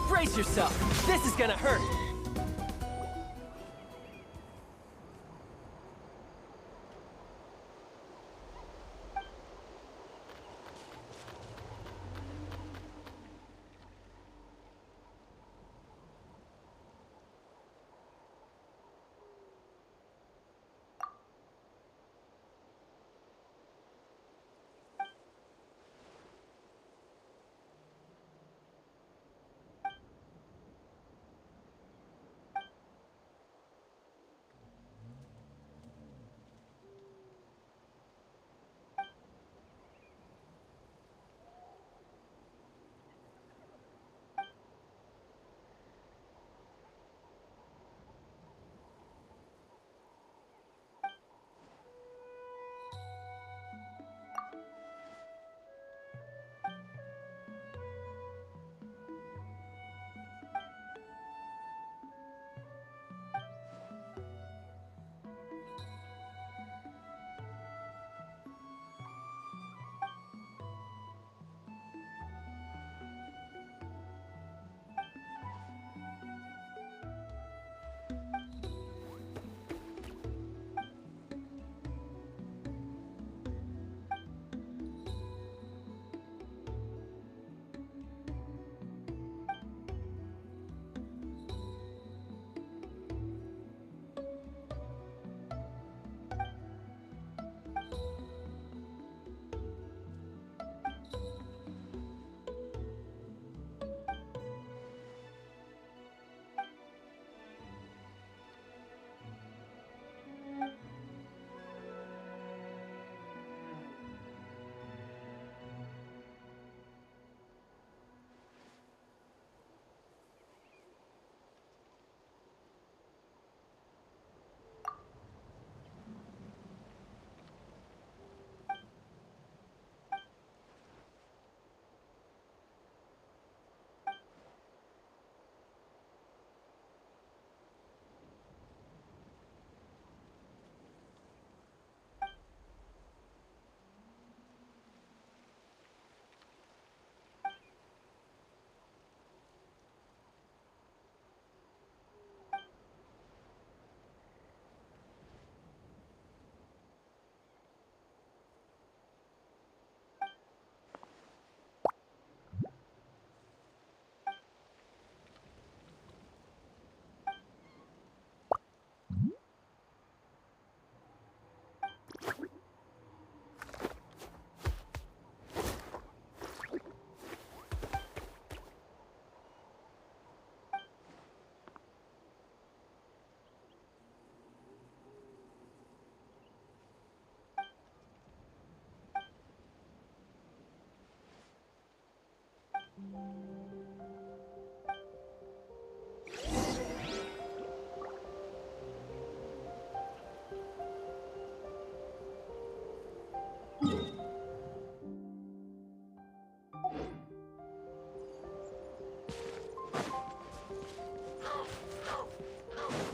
Brace yourself. This is gonna hurt.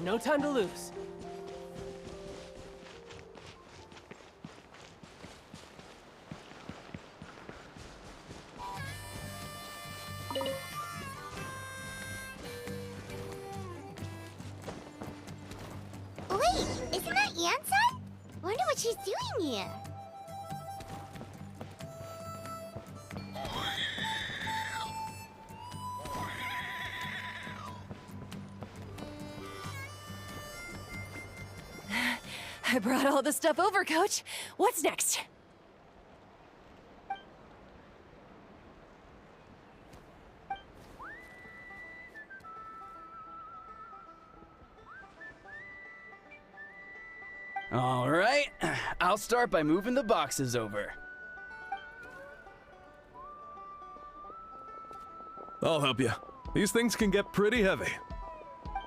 No time to lose. Wait, isn't that Yansan? Wonder what she's doing here. I brought all the stuff over, Coach. What's next? All right, I'll start by moving the boxes over. I'll help you. These things can get pretty heavy.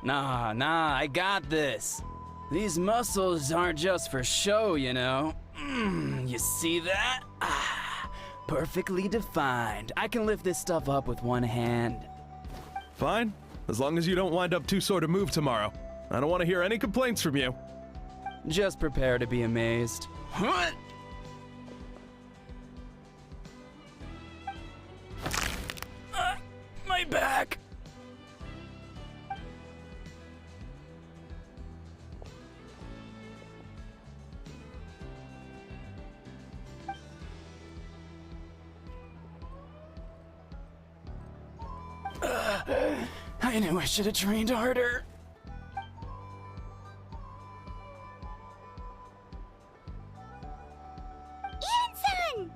Nah, I got this. These muscles aren't just for show, you know. You see that? Perfectly defined. I can lift this stuff up with one hand. Fine, as long as you don't wind up too sore to move tomorrow. I don't want to hear any complaints from you. Just prepare to be amazed. My back. I knew I should have trained harder. Yansan!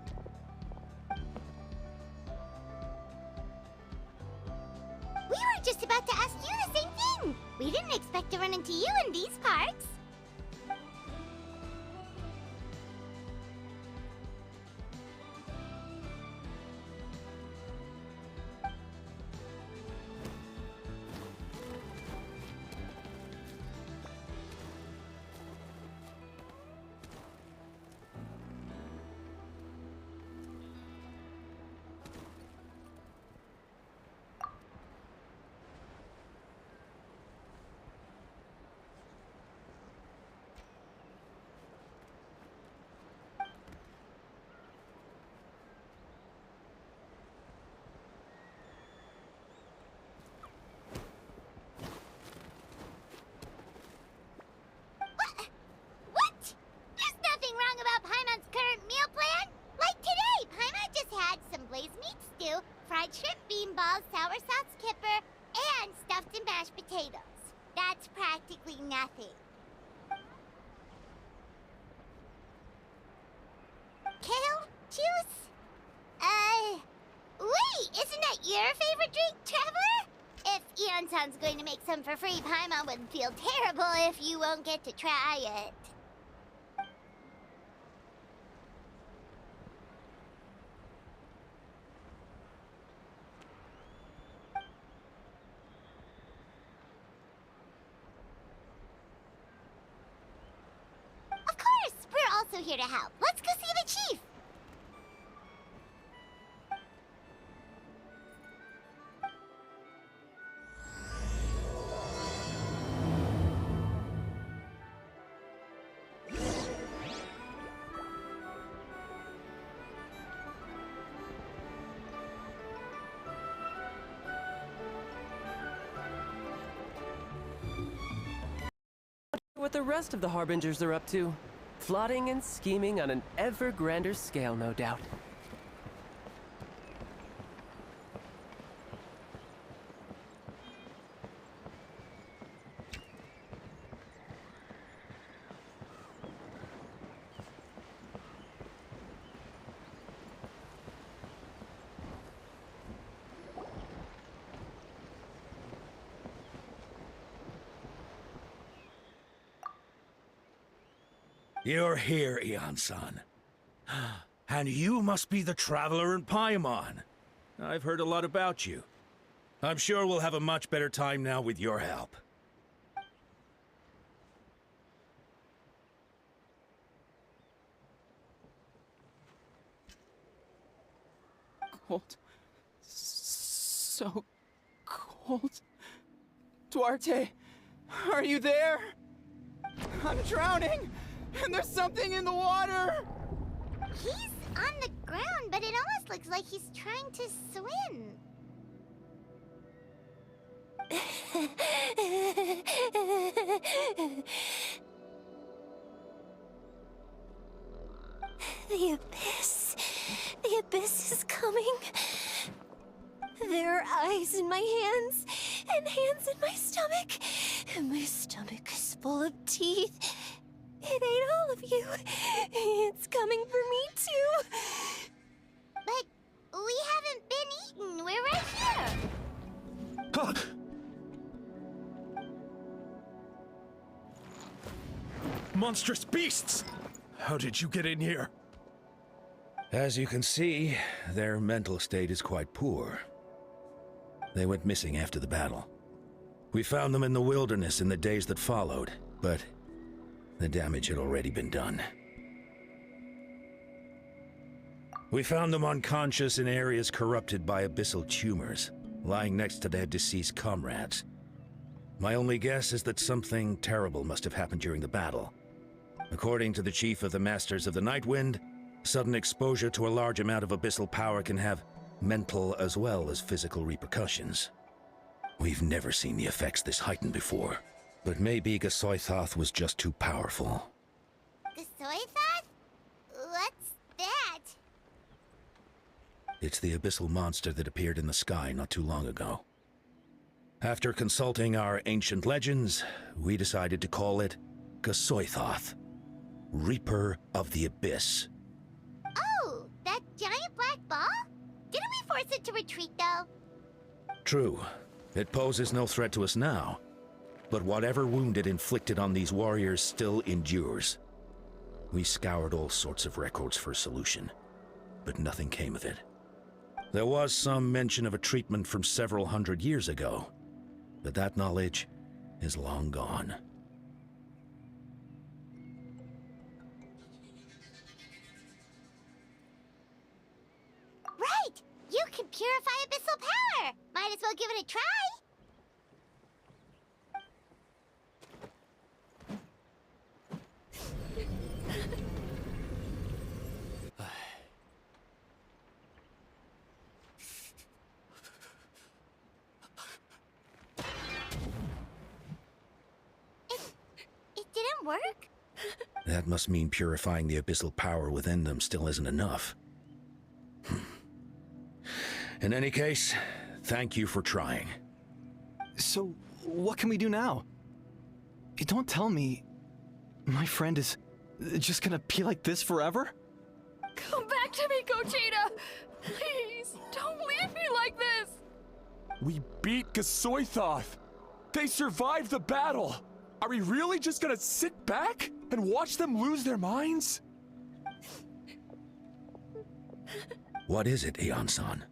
We were just about to ask you the same thing. We didn't expect to run into you in these parts. What? There's nothing wrong about Paimon's current meal plan. Like today, Paimon just had some blazed meat stew, fried shrimp bean balls, sour sauce kipper, and stuffed and mashed potatoes. That's practically nothing. Kale? Juice? Wait, isn't that your favorite drink, Traveler? If Eonsan's going to make some for free, Paimon would feel terrible if you won't get to try it. Of course! We're also here to help. Let's go see the chief! What the rest of the Harbingers are up to. Plotting and scheming on an ever grander scale, no doubt. You're here, Eon-san. And you must be the traveler in Paimon. I've heard a lot about you. I'm sure we'll have a much better time now with your help. Cold. So cold. Duarte, are you there? I'm drowning, and there's something in the water! He's on the ground, but it almost looks like he's trying to swim. The abyss. The abyss is coming. There are eyes in my hands, and hands in my stomach. And my stomach is full of teeth. It ate all of you. It's coming for me, too. But we haven't been eaten. We're right here. Huh. Monstrous beasts! How did you get in here? As you can see, their mental state is quite poor. They went missing after the battle. We found them in the wilderness in the days that followed, but the damage had already been done. We found them unconscious in areas corrupted by abyssal tumors, lying next to their deceased comrades. My only guess is that something terrible must have happened during the battle. According to the chief of the Masters of the Nightwind, sudden exposure to a large amount of abyssal power can have mental as well as physical repercussions. We've never seen the effects this heightened before, but maybe Gasoithoth was just too powerful. Gasoithoth? What's that? It's the abyssal monster that appeared in the sky not too long ago. After consulting our ancient legends, we decided to call it Gasoithoth, Reaper of the Abyss. Oh, that giant black ball? Didn't we force it to retreat, though? True. It poses no threat to us now, but whatever wound it inflicted on these warriors still endures. We scoured all sorts of records for a solution, but nothing came of it. There was some mention of a treatment from several hundred years ago, but that knowledge is long gone. Right! You can purify abyssal power! Might as well give it a try! It didn't work? That must mean purifying the abyssal power within them still isn't enough. In any case, thank you for trying. So, what can we do now? Don't tell me my friend is just gonna be like this forever? Come back to me, Gogeta! Please, don't leave me like this! We beat Gasoithoth! They survived the battle! Are we really just gonna sit back and watch them lose their minds? What is it, Aeon-san?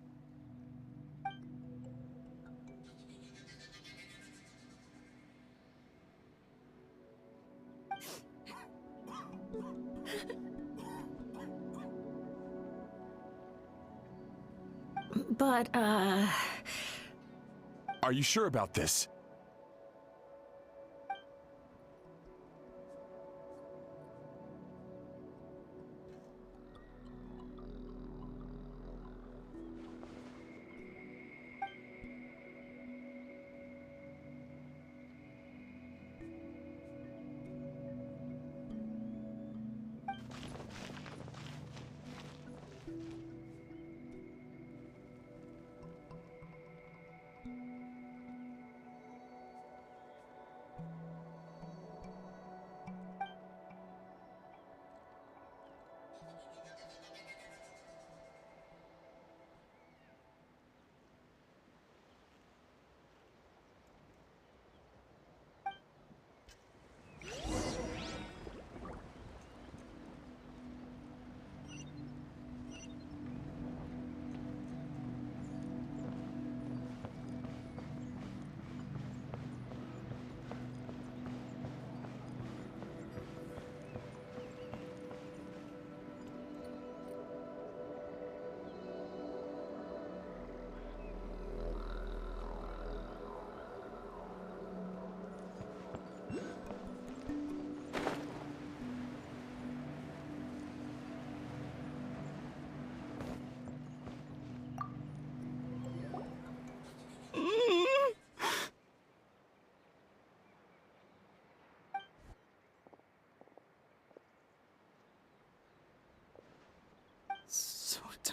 But, Are you sure about this?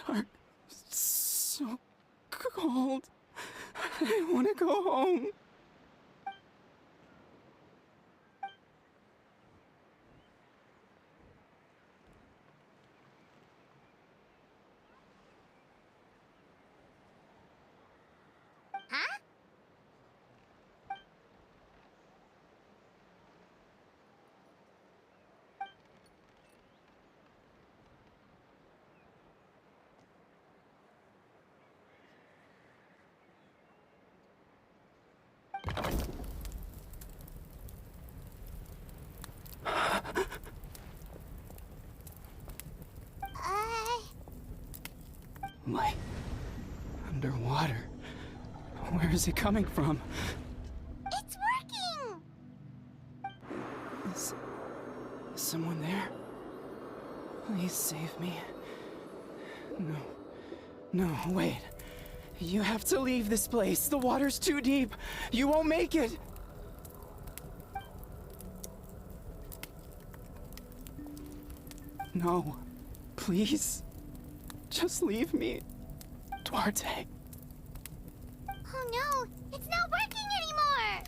dark, so cold. I want to go home. Huh? Light. Underwater. Where is it coming from? It's working! Is someone there? Please save me. No. No, wait. You have to leave this place. The water's too deep. You won't make it. No. Please. Just leave me. Duarte. Oh no, it's not working anymore!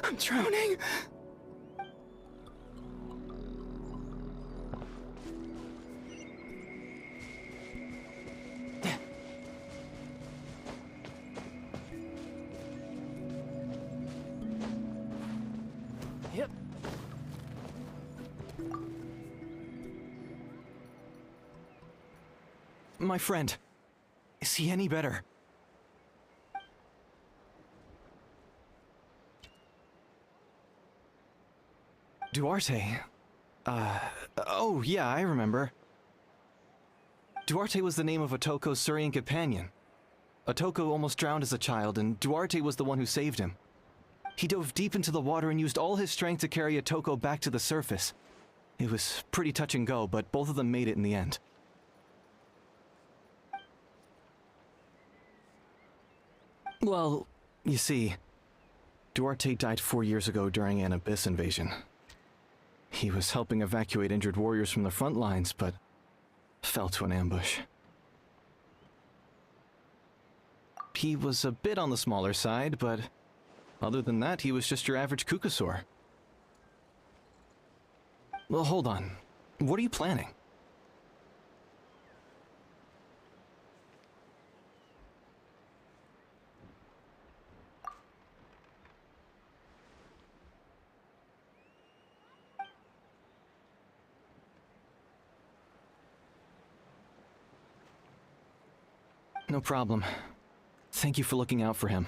I'm drowning. Yep. My friend, is he any better? Duarte? Oh yeah, I remember. Duarte was the name of Otoko's Surian companion. Otoko almost drowned as a child, and Duarte was the one who saved him. He dove deep into the water and used all his strength to carry Otoko back to the surface. It was pretty touch and go, but both of them made it in the end. Well, you see, Duarte died 4 years ago during an Abyss invasion. He was helping evacuate injured warriors from the front lines, but fell to an ambush. He was a bit on the smaller side, but other than that, he was just your average Kukasaur. Well, hold on. What are you planning? No problem. Thank you for looking out for him.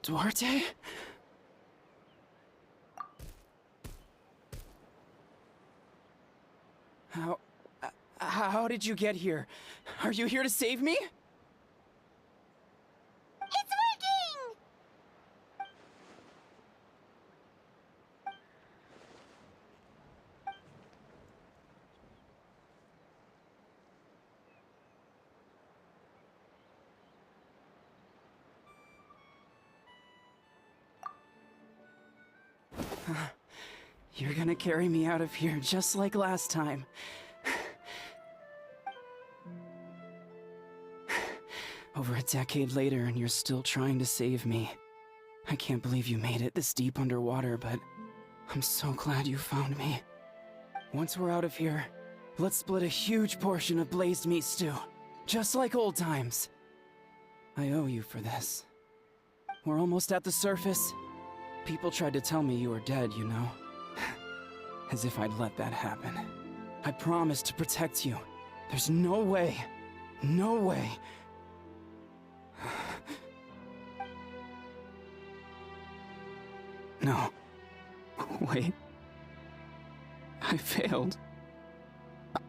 Duarte? How did you get here? Are you here to save me? It's working! You're gonna carry me out of here just like last time. Over a decade later, and you're still trying to save me. I can't believe you made it this deep underwater, but I'm so glad you found me. Once we're out of here, let's split a huge portion of blazed meat stew, just like old times. I owe you for this. We're almost at the surface. People tried to tell me you were dead, you know? As if I'd let that happen. I promised to protect you. There's no way, no way. No. Wait. I failed.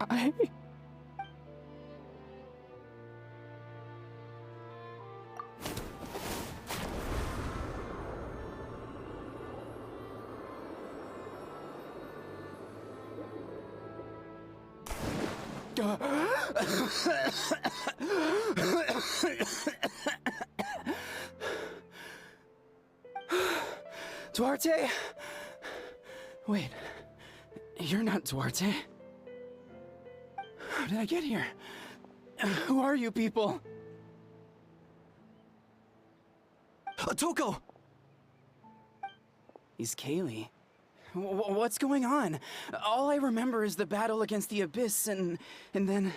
I... Duarte? Wait, you're not Duarte. How did I get here? Who are you people? Toko! He's Kaylee. What's going on? All I remember is the battle against the Abyss, and then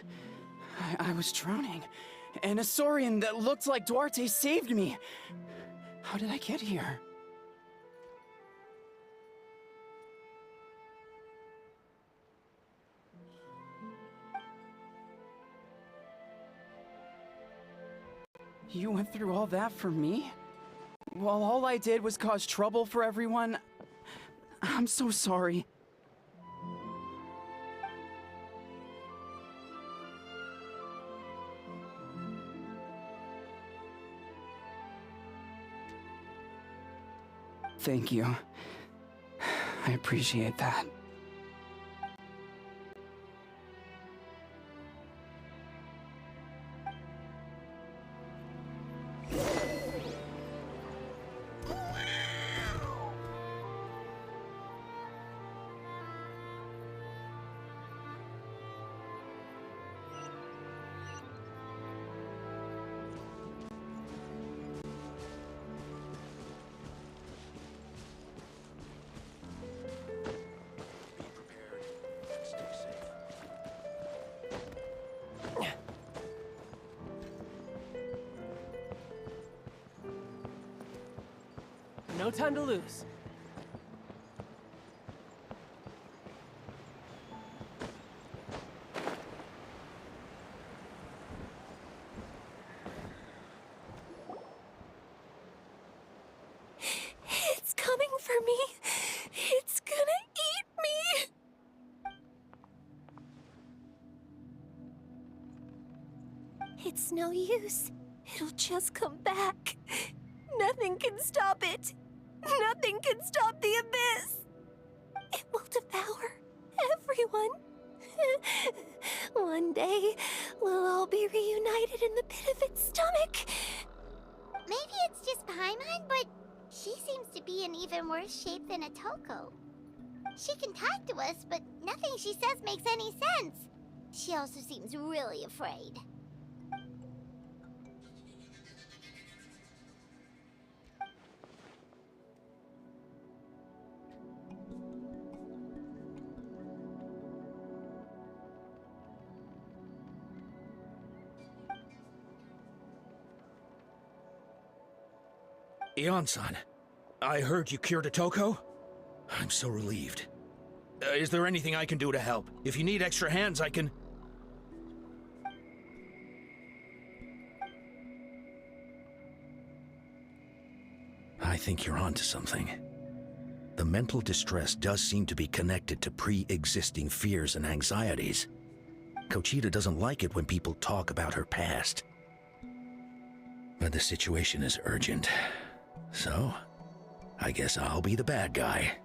I was drowning. And a Saurian that looked like Duarte saved me. How did I get here? You went through all that for me? While all I did was cause trouble for everyone? I'm so sorry. Thank you. I appreciate that. No time to lose. It's coming for me. It's gonna eat me. It's no use. It'll just come back. Nothing can stop it. Nothing can stop the abyss. It will devour everyone. One day, we'll all be reunited in the pit of its stomach. Maybe it's just Paimon, but she seems to be in even worse shape than Atoko. She can talk to us, but nothing she says makes any sense. She also seems really afraid. Ion-san, I heard you cured Atoko? I'm so relieved. Is there anything I can do to help? If you need extra hands, I can... I think you're onto something. The mental distress does seem to be connected to pre-existing fears and anxieties. Conchita doesn't like it when people talk about her past. But the situation is urgent. So, I guess I'll be the bad guy.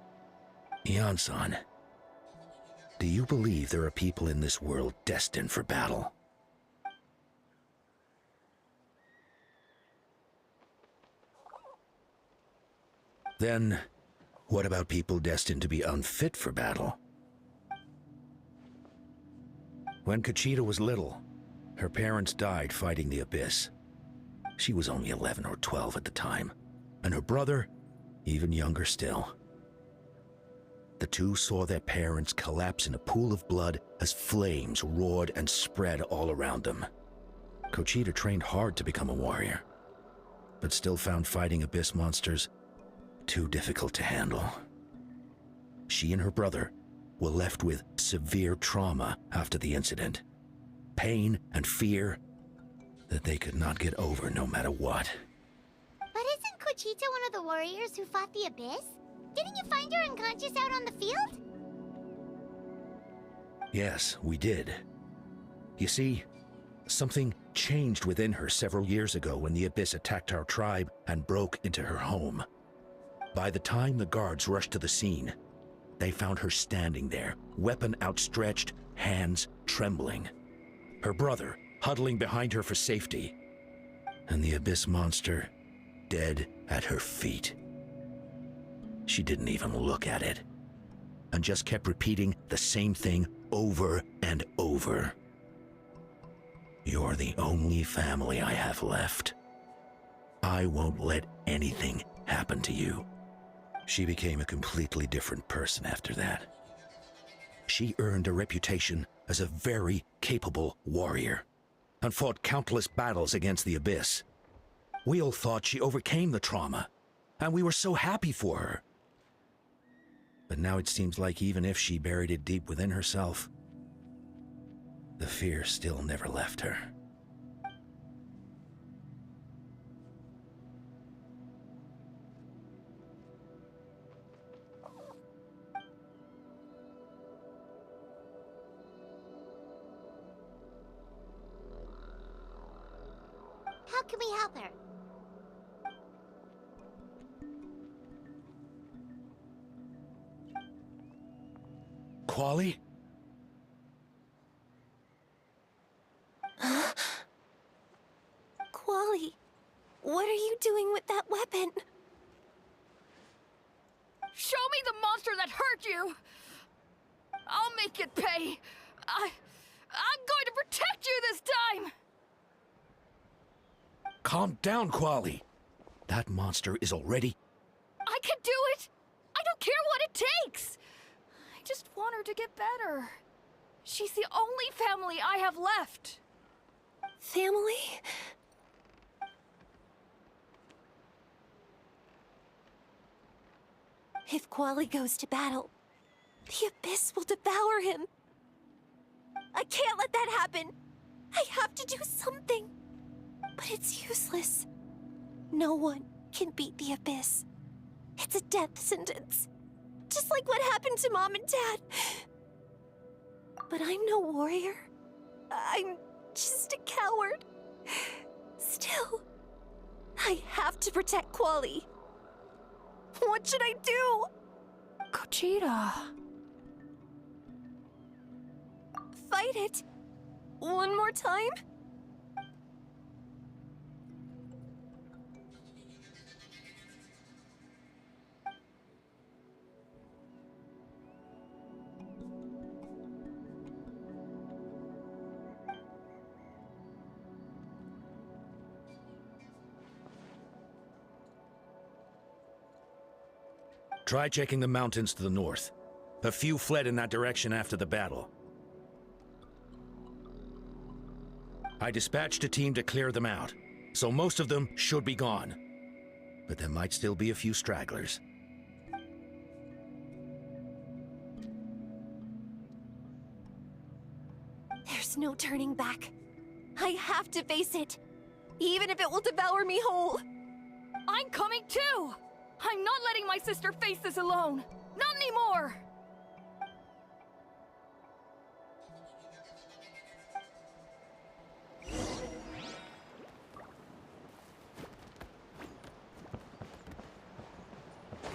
Ian-san, do you believe there are people in this world destined for battle? Then, what about people destined to be unfit for battle? When Conchita was little, her parents died fighting the Abyss. She was only 11 or 12 at the time, and her brother, even younger still. The two saw their parents collapse in a pool of blood as flames roared and spread all around them. Conchita trained hard to become a warrior, but still found fighting Abyss monsters too difficult to handle. She and her brother were left with severe trauma after the incident. Pain and fear that they could not get over no matter what. But isn't Conchita one of the warriors who fought the Abyss? Didn't you find her unconscious out on the field? Yes, we did. You see, something changed within her several years ago when the Abyss attacked our tribe and broke into her home. By the time the guards rushed to the scene, they found her standing there, weapon outstretched, hands trembling. Her brother huddling behind her for safety, and the Abyss monster dead at her feet. She didn't even look at it, and just kept repeating the same thing over and over. You're the only family I have left. I won't let anything happen to you. She became a completely different person after that. She earned a reputation as a very capable warrior, and fought countless battles against the Abyss. We all thought she overcame the trauma, and we were so happy for her. But now it seems like even if she buried it deep within herself, the fear still never left her. How can we help her? Quali? Quali, what are you doing with that weapon? Show me the monster that hurt you! I'll make it pay! I'm going to protect you this time! Calm down, Quali. That monster is already... I can do it! I don't care what it takes! I just want her to get better. She's the only family I have left. Family? If Quali goes to battle, the Abyss will devour him. I can't let that happen. I have to do something. But it's useless. No one can beat the Abyss. It's a death sentence. Just like what happened to Mom and Dad. But I'm no warrior. I'm just a coward. Still, I have to protect Quali. What should I do? Conchita. Fight it. One more time? Try checking the mountains to the north. A few fled in that direction after the battle. I dispatched a team to clear them out, so most of them should be gone. But there might still be a few stragglers. There's no turning back. I have to face it, even if it will devour me whole. I'm coming too! I'm not letting my sister face this alone! Not anymore!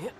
Yep.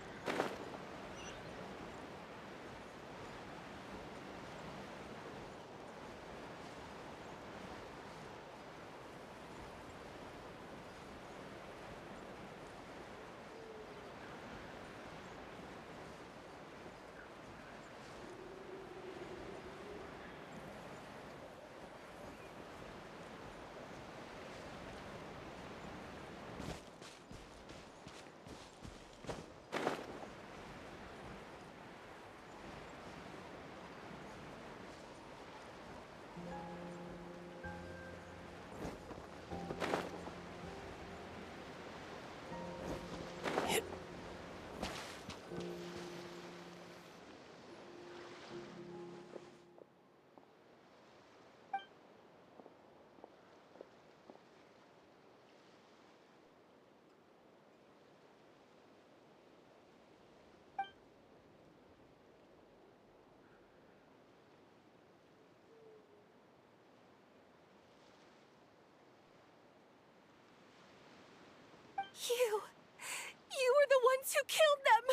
You were the ones who killed them!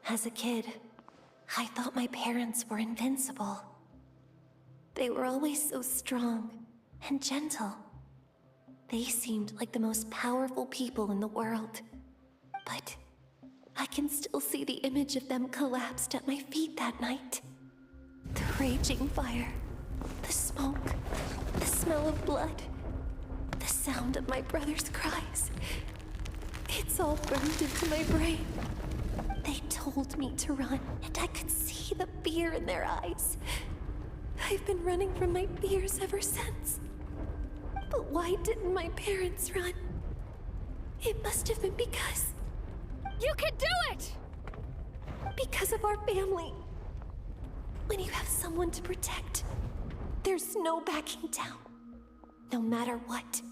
As a kid, I thought my parents were invincible. They were always so strong and gentle. They seemed like the most powerful people in the world. But I can still see the image of them collapsed at my feet that night. The raging fire, the smoke, the smell of blood, the sound of my brother's cries. It's all burned into my brain. They told me to run, and I could see the fear in their eyes. I've been running from my fears ever since. But why didn't my parents run? It must have been because... You can do it! Because of our family. When you have someone to protect, there's no backing down. No matter what.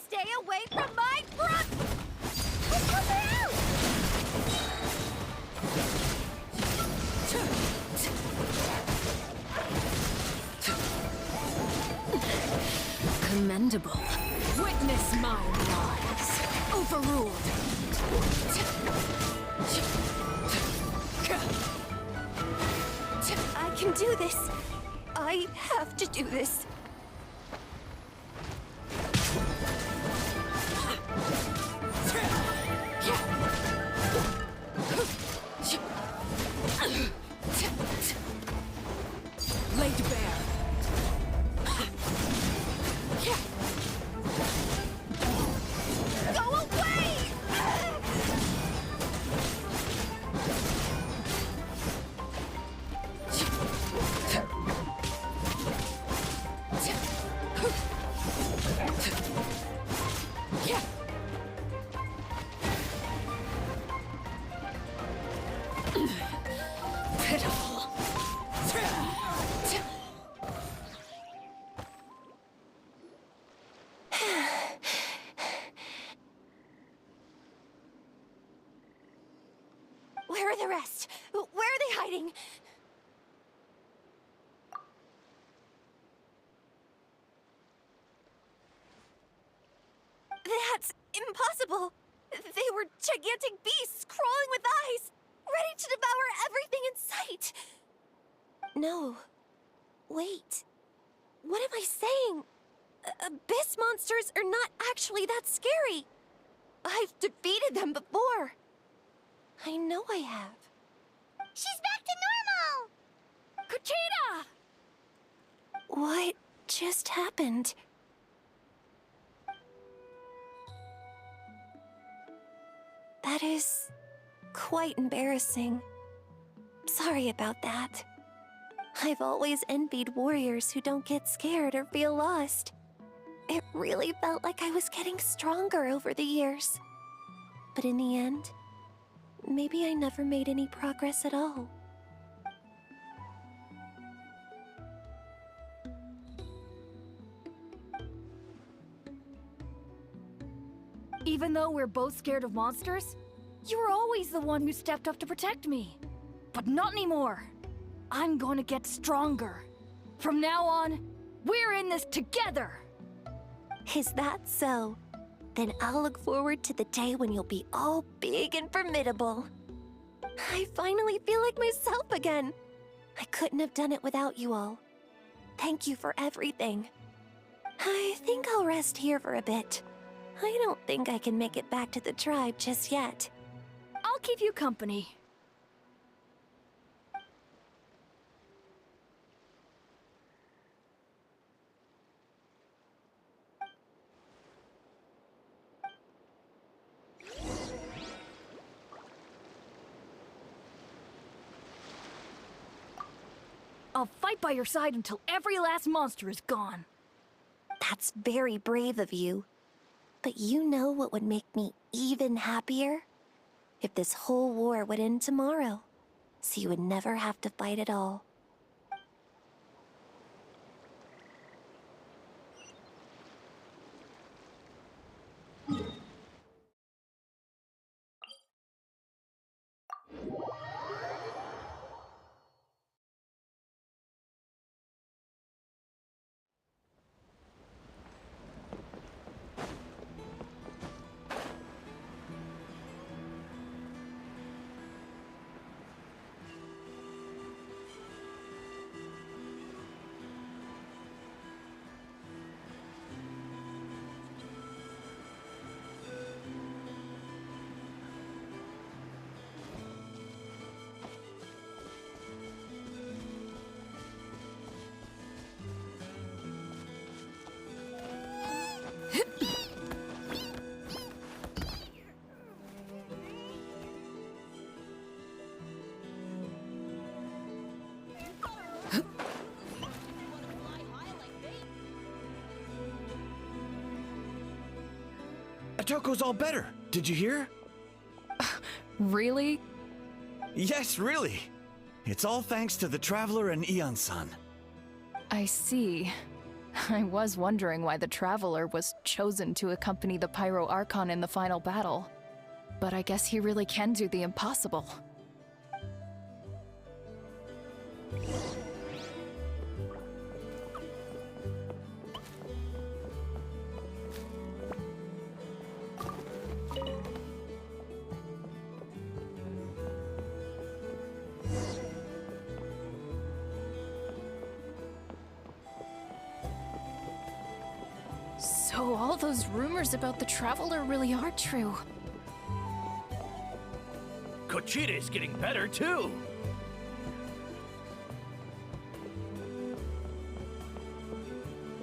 Stay away from my front! Come out! Commendable. Witness my lies. Overruled. I can do this. I have to do this. Laid bare. Go away! Pitiful. Where are the rest? Where are they hiding? That's impossible! They were gigantic beasts crawling with eyes, ready to devour everything in sight! No. Wait. What am I saying? Abyss monsters are not actually that scary. I've defeated them before. I know I have. She's back to normal! Kuchina! What just happened? That is quite embarrassing. Sorry about that. I've always envied warriors who don't get scared or feel lost. It really felt like I was getting stronger over the years. But in the end, maybe I never made any progress at all. Even though we're both scared of monsters, you were always the one who stepped up to protect me. But not anymore. I'm going to get stronger. From now on, we're in this together! Is that so? Then I'll look forward to the day when you'll be all big and formidable. I finally feel like myself again. I couldn't have done it without you all. Thank you for everything. I think I'll rest here for a bit. I don't think I can make it back to the tribe just yet. I'll keep you company. I'll fight by your side until every last monster is gone. That's very brave of you. But you know what would make me even happier? If this whole war would end tomorrow, so you would never have to fight at all. Atoko's all better. Did you hear? Really? Yes, really. It's all thanks to the Traveler and Ian-san. I see. I was wondering why the Traveler was chosen to accompany the Pyro Archon in the final battle. But I guess he really can do the impossible. So all those rumors about the Traveler really are true. Kochide's getting better too.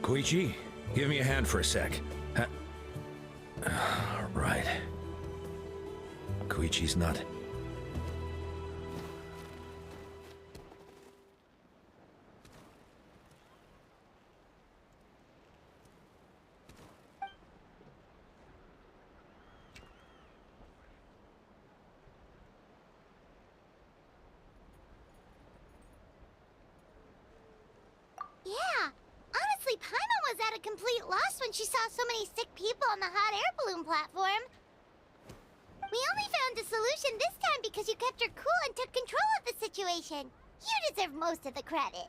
Koichi, give me a hand for a sec. Right. Koichi's not... Yeah, honestly, Paimon was at a complete loss when she saw so many sick people on the hot air balloon platform. We only found a solution this time because you kept her cool and took control of the situation. You deserve most of the credit.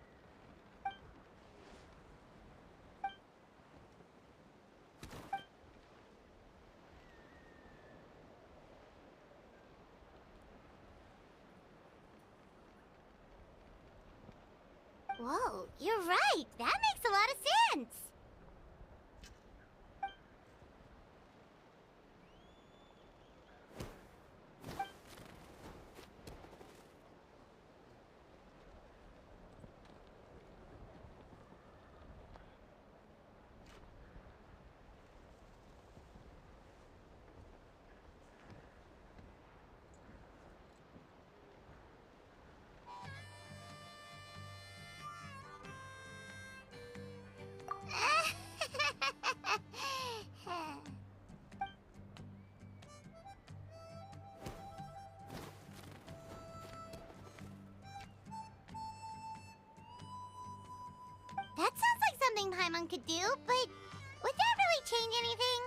Whoa, you're right. That makes a lot of sense. That sounds like something Paimon could do, but would that really change anything?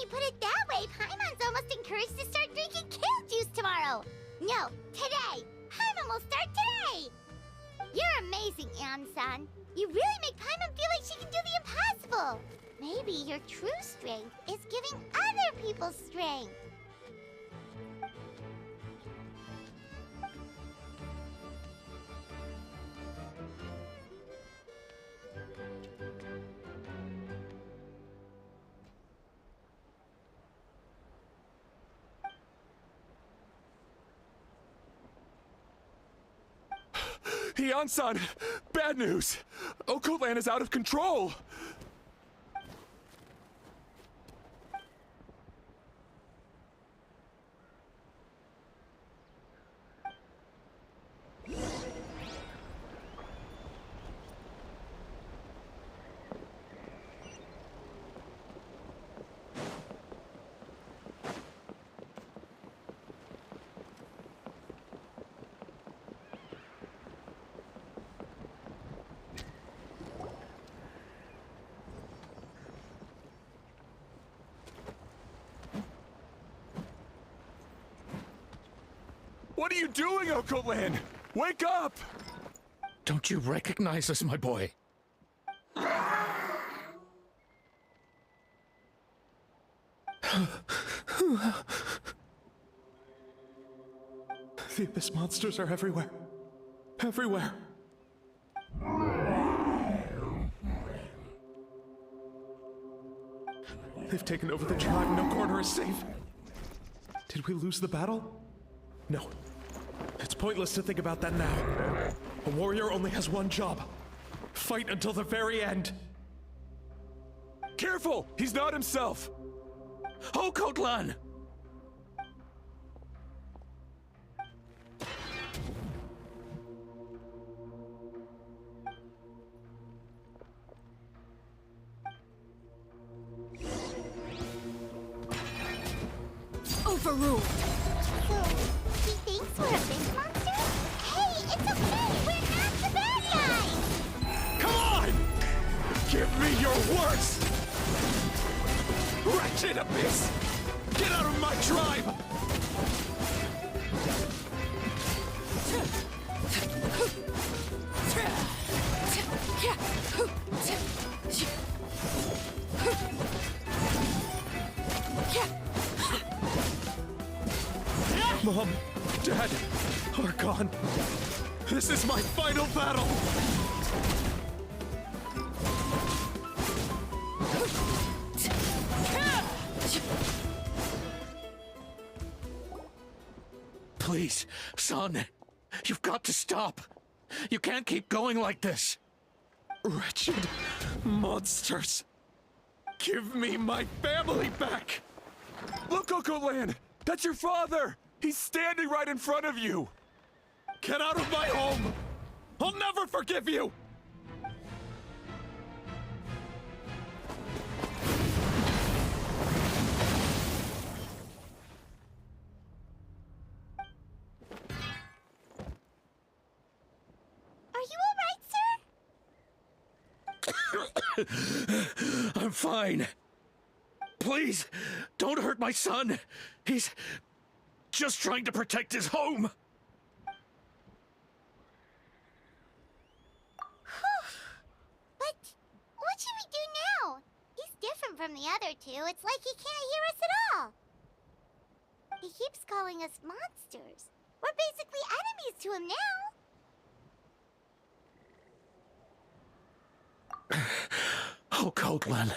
you put it that way, Paimon's almost encouraged to start drinking kale juice tomorrow. No, today. Paimon will start today. You're amazing, Ansan. You really make Paimon feel like she can do the impossible. Maybe your true strength is giving other people strength. Hian-san, bad news. Okoland is out of control. What are you doing, Okoland? Wake up! Don't you recognize us, my boy? The Abyss monsters are everywhere. Everywhere. They've taken over the tribe. No corner is safe. Did we lose the battle? No. It's pointless to think about that now. A warrior only has one job. Fight until the very end. Careful! He's not himself! Okoland! Overruled. So, he thinks we're a big monster? Hey, it's okay! We're not the bad guys! Come on! Give me your worst! Wretched Abyss! Get out of my tribe! Mom, Dad, are gone. This is my final battle! Please, son. You've got to stop. You can't keep going like this. Wretched monsters! Give me my family back! Look, Okoland! That's your father! He's standing right in front of you! Get out of my home! I'll never forgive you! Are you alright, sir? I'm fine. Please, don't hurt my son. He's just trying to protect his home. But what should we do now? He's different from the other two. It's like he can't hear us at all. He keeps calling us monsters. We're basically enemies to him now. Oh, Okoland.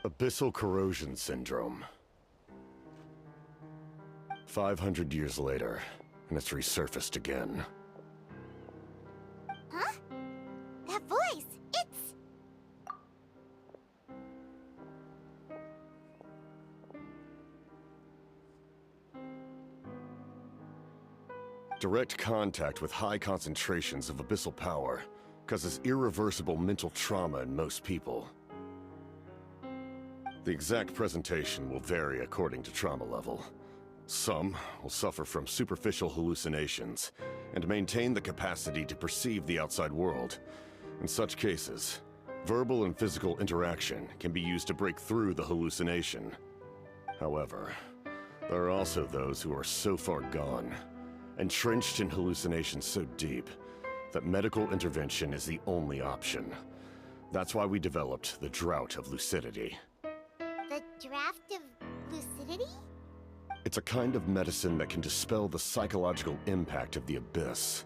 Abyssal corrosion syndrome. 500 years later, and it's resurfaced again. Huh? That voice, it's... Direct contact with high concentrations of abyssal power causes irreversible mental trauma in most people. The exact presentation will vary according to trauma level. Some will suffer from superficial hallucinations and maintain the capacity to perceive the outside world. In such cases, verbal and physical interaction can be used to break through the hallucination. However, there are also those who are so far gone, entrenched in hallucinations so deep, that medical intervention is the only option. That's why we developed the Drought of Lucidity. The draft of lucidity? It's a kind of medicine that can dispel the psychological impact of the abyss.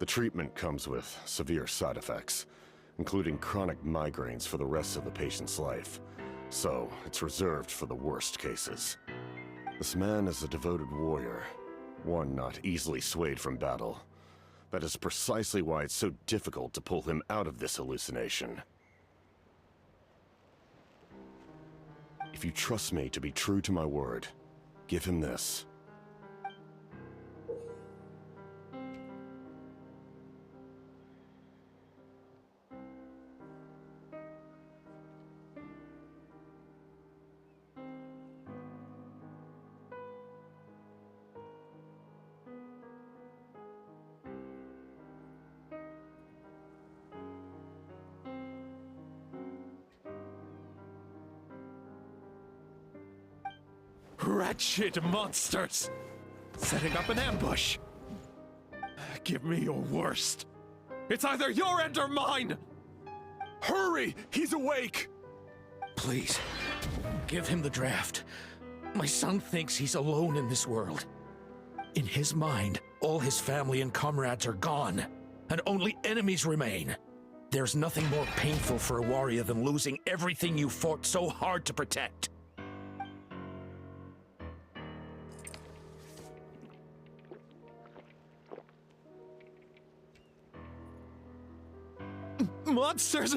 The treatment comes with severe side effects, including chronic migraines for the rest of the patient's life, so it's reserved for the worst cases. This man is a devoted warrior, one not easily swayed from battle. That is precisely why it's so difficult to pull him out of this hallucination. If you trust me to be true to my word, give him this. Wretched monsters! Setting up an ambush! Give me your worst. It's either your end or mine! Hurry! He's awake! Please, give him the draft. My son thinks he's alone in this world. In his mind, all his family and comrades are gone, and only enemies remain. There's nothing more painful for a warrior than losing everything you fought so hard to protect. Monsters!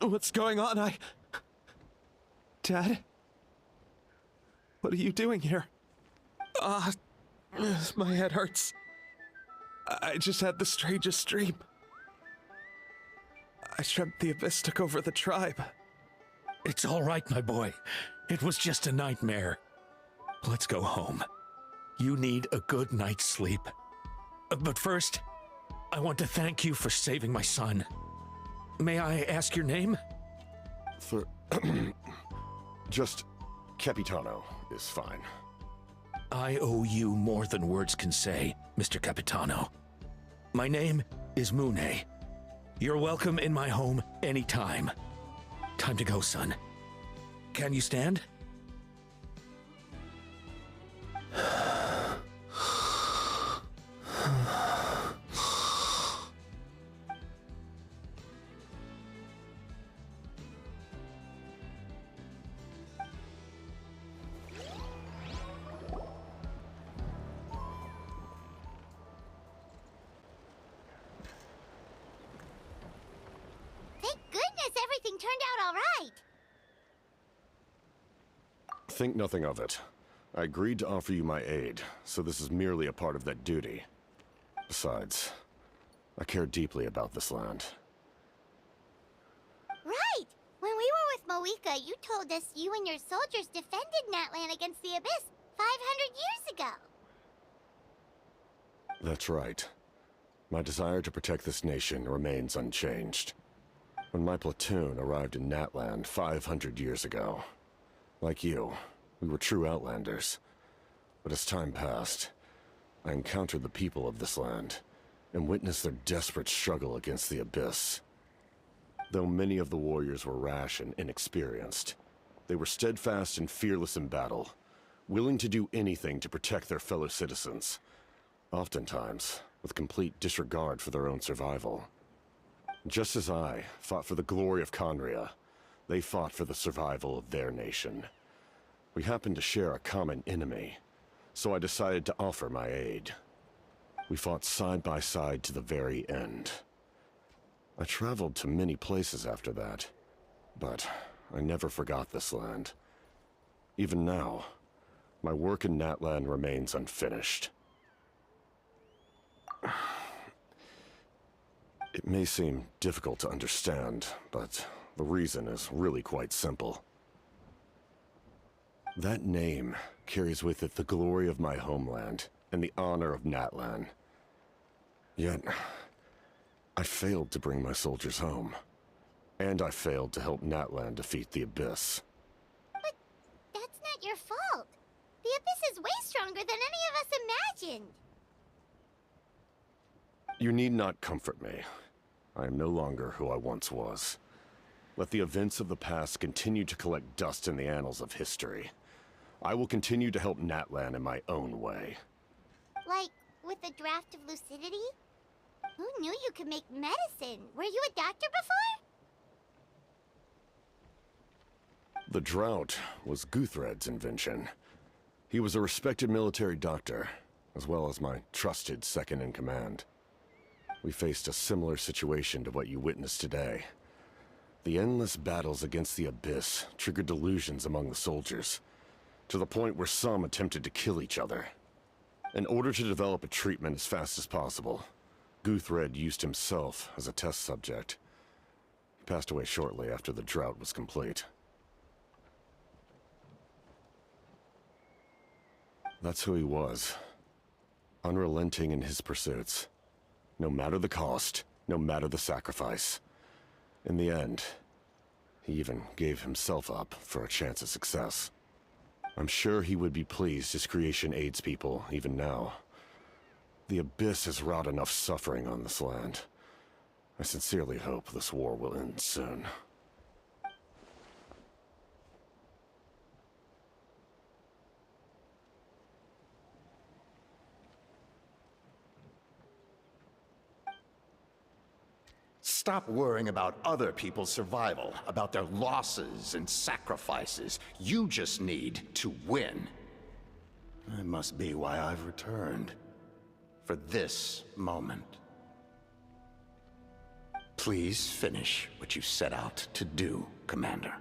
What's going on? Dad? What are you doing here? My head hurts. I just had the strangest dream. I dreamt the Abyss took over the tribe. It's all right, my boy. It was just a nightmare. Let's go home. You need a good night's sleep. But first, I want to thank you for saving my son. May I ask your name? Just Capitano is fine. I owe you more than words can say, Mr. Capitano. My name is Mune. You're welcome in my home anytime. Time to go, son. Can you stand? Thank goodness everything turned out all right. Think nothing of it. I agreed to offer you my aid, so this is merely a part of that duty. Besides, I care deeply about this land. Right! When we were with Moika, you told us you and your soldiers defended Natlan against the Abyss 500 years ago. That's right. My desire to protect this nation remains unchanged. When my platoon arrived in Natlan 500 years ago, like you, we were true outlanders. But as time passed, I encountered the people of this land and witnessed their desperate struggle against the Abyss. Though many of the warriors were rash and inexperienced, they were steadfast and fearless in battle, willing to do anything to protect their fellow citizens, oftentimes with complete disregard for their own survival. Just as I fought for the glory of Conria, they fought for the survival of their nation. We happened to share a common enemy, so I decided to offer my aid. We fought side by side to the very end. I traveled to many places after that, but I never forgot this land. Even now, my work in Natlan remains unfinished. It may seem difficult to understand, but the reason is really quite simple. That name carries with it the glory of my homeland and the honor of Natlan. Yet, I failed to bring my soldiers home. And I failed to help Natlan defeat the Abyss. But that's not your fault. The Abyss is way stronger than any of us imagined. You need not comfort me. I am no longer who I once was. Let the events of the past continue to collect dust in the annals of history. I will continue to help Natlan in my own way. Like, with the draft of lucidity? Who knew you could make medicine? Were you a doctor before? The drought was Guthred's invention. He was a respected military doctor, as well as my trusted second-in-command. We faced a similar situation to what you witnessed today. The endless battles against the Abyss triggered delusions among the soldiers, to the point where some attempted to kill each other. In order to develop a treatment as fast as possible, Guthred used himself as a test subject. He passed away shortly after the drought was complete. That's who he was. Unrelenting in his pursuits. No matter the cost, no matter the sacrifice. In the end, he even gave himself up for a chance at success. I'm sure he would be pleased his creation aids people even now. The Abyss has wrought enough suffering on this land. I sincerely hope this war will end soon. Stop worrying about other people's survival, about their losses and sacrifices. You just need to win. That must be why I've returned. For this moment. Please finish what you set out to do, Commander.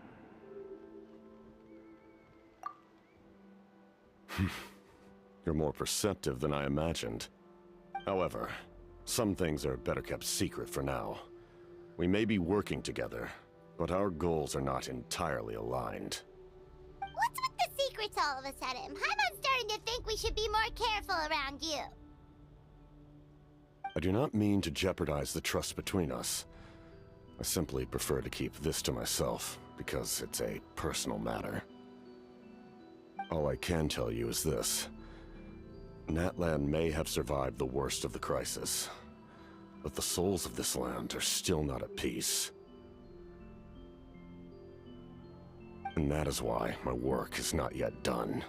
You're more perceptive than I imagined. However, some things are better kept secret for now. We may be working together, but our goals are not entirely aligned. What's with the secrets all of a sudden? Paimon's starting to think we should be more careful around you. I do not mean to jeopardize the trust between us. I simply prefer to keep this to myself, because it's a personal matter. All I can tell you is this. Natlan may have survived the worst of the crisis, but the souls of this land are still not at peace. And that is why my work is not yet done.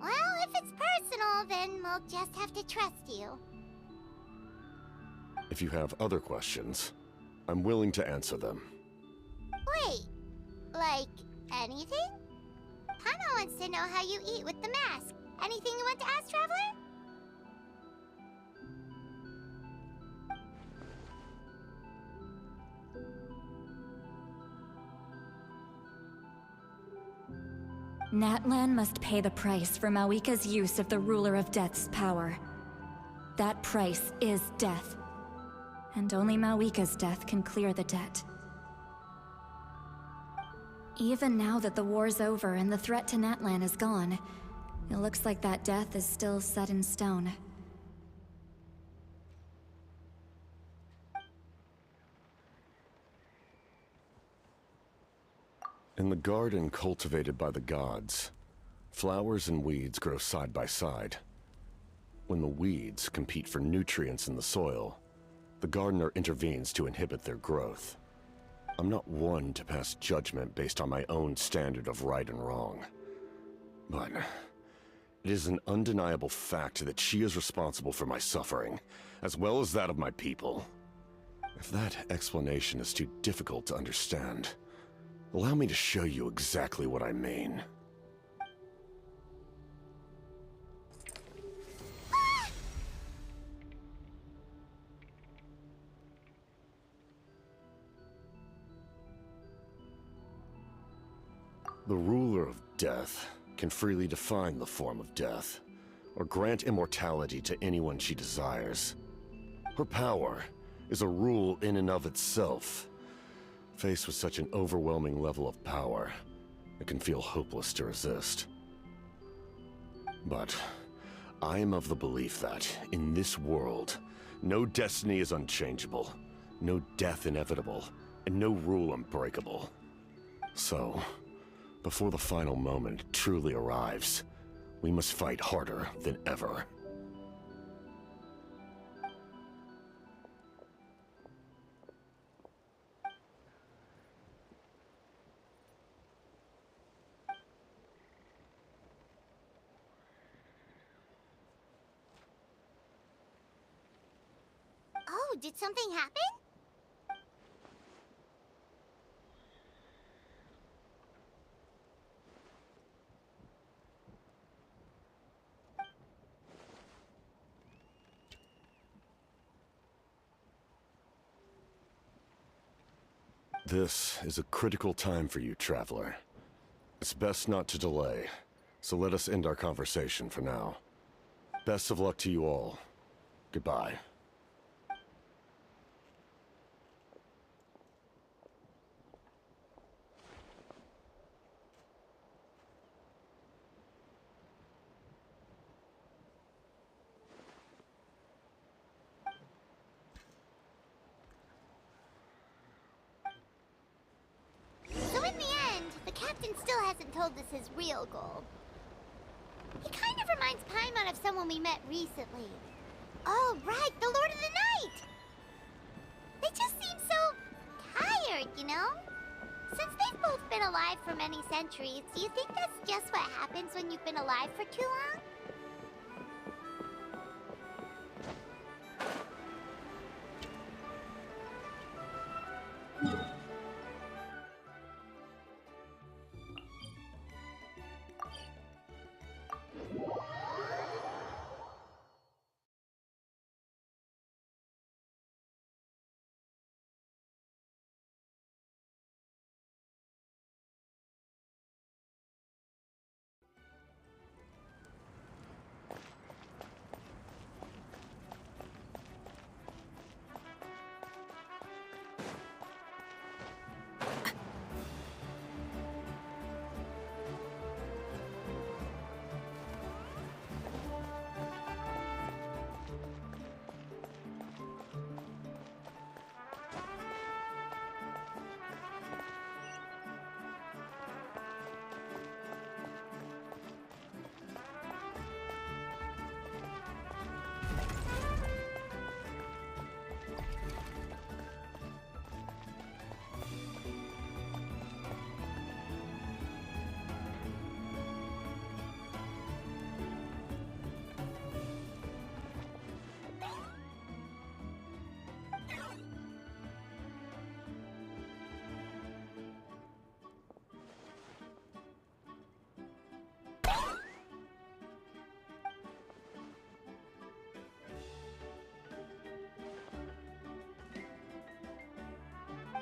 Well, if it's personal, then we'll just have to trust you. If you have other questions, I'm willing to answer them. Wait, like anything? Paimon wants to know how you eat with the mask. Anything you want to ask, Traveler? Natlan must pay the price for Mawika's use of the Ruler of Death's power. That price is death. And only Mawika's death can clear the debt. Even now that the war's over and the threat to Natlan is gone, it looks like that death is still set in stone. In the garden cultivated by the gods, flowers and weeds grow side by side. When the weeds compete for nutrients in the soil, the gardener intervenes to inhibit their growth. I'm not one to pass judgment based on my own standard of right and wrong. But it is an undeniable fact that she is responsible for my suffering, as well as that of my people. If that explanation is too difficult to understand, allow me to show you exactly what I mean. The ruler of death can freely define the form of death, or grant immortality to anyone she desires. Her power is a rule in and of itself. Faced with such an overwhelming level of power, It can feel hopeless to resist. But I am of the belief that, in this world, no destiny is unchangeable, no death inevitable, and no rule unbreakable. So, before the final moment truly arrives, we must fight harder than ever. Oh, did something happen? This is a critical time for you, Traveler. It's best not to delay, so let us end our conversation for now. Best of luck to you all. Goodbye. So in the end, the captain still hasn't told us his real goal. He kind of reminds Paimon of someone we met recently. Oh, right, the Lord of the Night! They just seem so tired, you know? Since they've both been alive for many centuries, do you think that's just what happens when you've been alive for too long?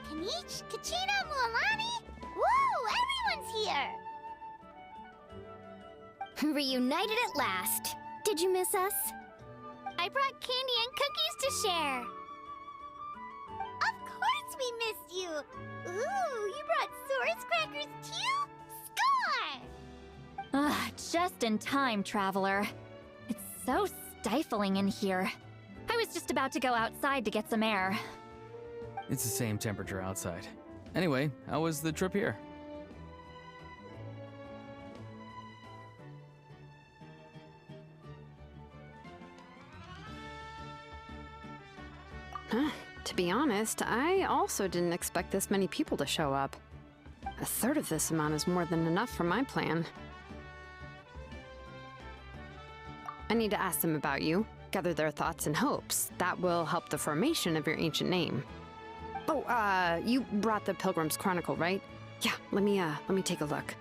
Kanich, Kachina, Mualani? Woo! Everyone's here! Reunited at last. Did you miss us? I brought candy and cookies to share. Of course we missed you. Ooh, you brought Source crackers too? Score! Ah, just in time, Traveler. It's so stifling in here. I was just about to go outside to get some air. It's the same temperature outside. Anyway, how was the trip here? To be honest, I also didn't expect this many people to show up. A third of this amount is more than enough for my plan. I need to ask them about you, gather their thoughts and hopes. That will help the formation of your ancient name. Oh, you brought the Pilgrim's Chronicle, right? Yeah, let me take a look.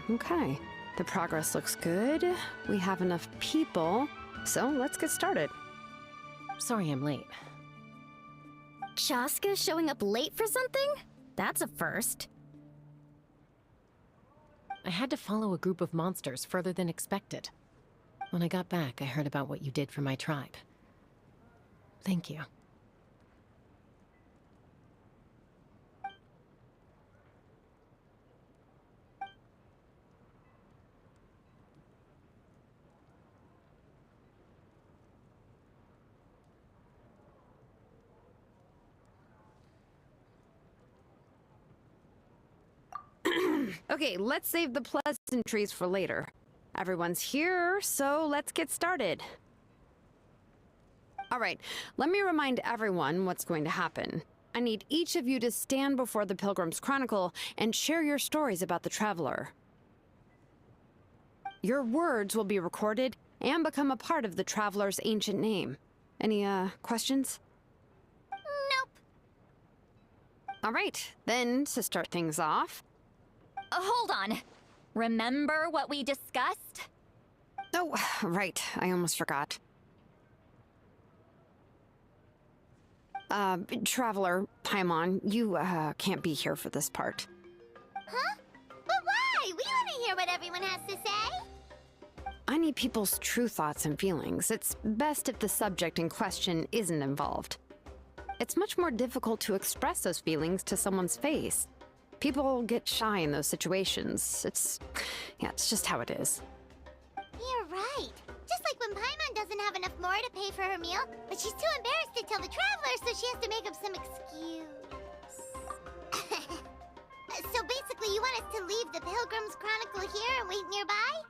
Okay. The progress looks good. We have enough people, so let's get started. Sorry I'm late. Chaska showing up late for something? That's a first. I had to follow a group of monsters further than expected. When I got back, I heard about what you did for my tribe. Thank you. Okay, let's save the pleasantries for later. Everyone's here, so let's get started. All right, let me remind everyone what's going to happen. I need each of you to stand before the Pilgrim's Chronicle and share your stories about the Traveler. Your words will be recorded and become a part of the Traveler's ancient name. Any, questions? Nope. All right, then, to start things off... Hold on. Remember what we discussed? Oh, right, I almost forgot. Traveler, Paimon, you, can't be here for this part. Huh? But why? We want to hear what everyone has to say. I need people's true thoughts and feelings. It's best if the subject in question isn't involved. It's much more difficult to express those feelings to someone's face. People get shy in those situations. It's just how it is. You're right. Just like when Paimon doesn't have enough more to pay for her meal, but she's too embarrassed to tell the Traveler, so she has to make up some excuse. So basically, you want us to leave the Pilgrim's Chronicle here and wait nearby?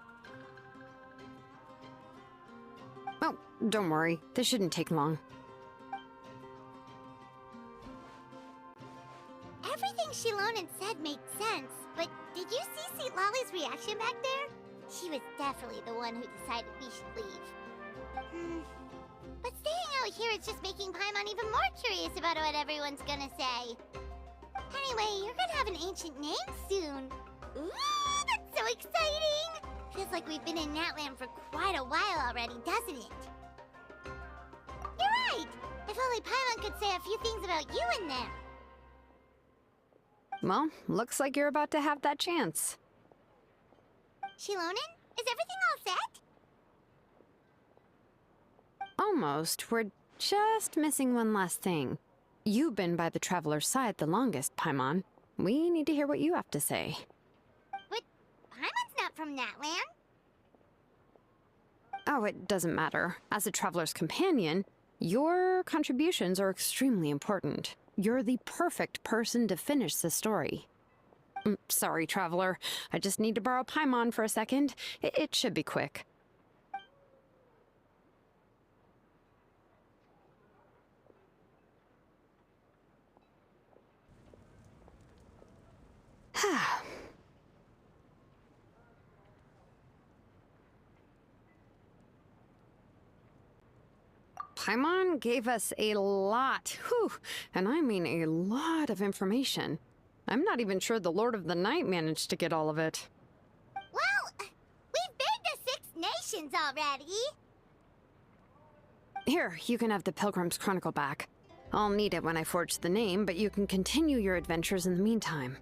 Oh, don't worry. This shouldn't take long. Everything Shilonen said made sense, but did you see St. Lolly's reaction back there? She was definitely the one who decided we should leave. But staying out here is just making Paimon even more curious about what everyone's gonna say. Anyway, you're gonna have an ancient name soon. Ooh, that's so exciting! Feels like we've been in Natland for quite a while already, doesn't it? You're right! If only Paimon could say a few things about you in there. Well, looks like you're about to have that chance. Shilonen, is everything all set? Almost. We're just missing one last thing. You've been by the Traveler's side the longest, Paimon. We need to hear what you have to say. But Paimon's not from Natland. Oh, it doesn't matter. As a Traveler's companion, your contributions are extremely important. You're the perfect person to finish the story. Sorry, Traveler. I just need to borrow Paimon for a second. It should be quick. Paimon gave us a lot, and I mean a lot of information. I'm not even sure the Lord of the Night managed to get all of it. Well, we've been to 6 nations already. Here, you can have the Pilgrim's Chronicle back. I'll need it when I forge the name, but you can continue your adventures in the meantime.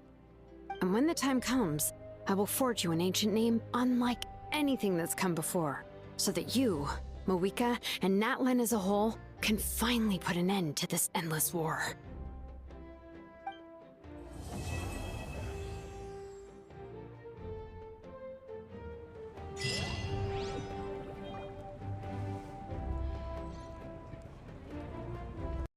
And when the time comes, I will forge you an ancient name unlike anything that's come before, so that you, Mawika, and Natlan as a whole can finally put an end to this endless war.